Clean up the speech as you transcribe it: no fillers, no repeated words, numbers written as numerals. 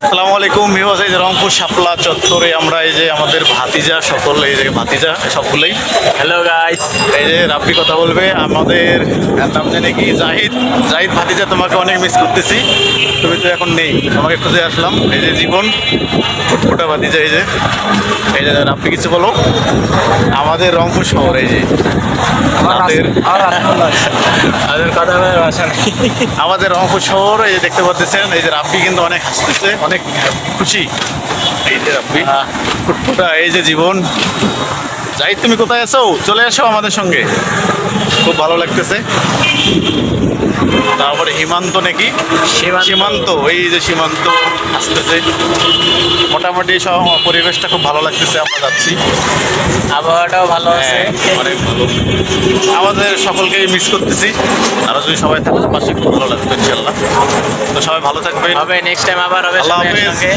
আসসালামু আলাইকুম ভিউয়ার্স, এই যে রংপুর শাপলা চত্বরে আমরা এই যে আমাদের ভাতিজা সকল এই যে ভাতিজা সবগুলোই। হ্যালো গাইস, এই যে রাব্বি কথা বলবে, আমাদের নাম জানি কি জাহিদ। জাহিদ ভাতিজা, তোমাকে অনেক মিস করতেছি, তুমি তো এখন নেই, তোমাকে খুঁজে আসলাম। এই যে জীবন ফুটফুটা ভাতিজা, এই যে রাব্বি কিছু বলো। আমাদের রংপুর শহর, এই যে আমাদের আমাদের কথা বলার ভাষা নেই। আমাদের রংপুর শহর, এই যে দেখতে পাচ্ছেন। এই যে রাব্বি কিন্তু অনেক হাসতেছে, অনেক খুশি। এই যে রাব্বি ফুটফুটা, এই যে জীবন। জাহিদ, তুমি কোথায় আছো? চলে আসো আমাদের সঙ্গে, খুব ভালো লাগতেছে। তারপরে সীমান্ত নাকি সীমান্ত, এই যে সীমান্ত আসতেছে। মোটামুটি সব পরিবেশটা খুব ভালো লাগতেছে, আমরা যাচ্ছি। আবহাওয়াটাও ভালো আছে। হ্যাঁ, অনেক ভালো। আমাদের সকলকেই মিস করতেছি, আরো যদি সবাই থাকে পাশে খুব ভালো লাগবে ইনশাল্লাহ। তো সবাই ভালো থাকবে, হবে নেক্সট টাইম আবার হবে আল্লাহ সবাই হাফেজ। একসঙ্গে।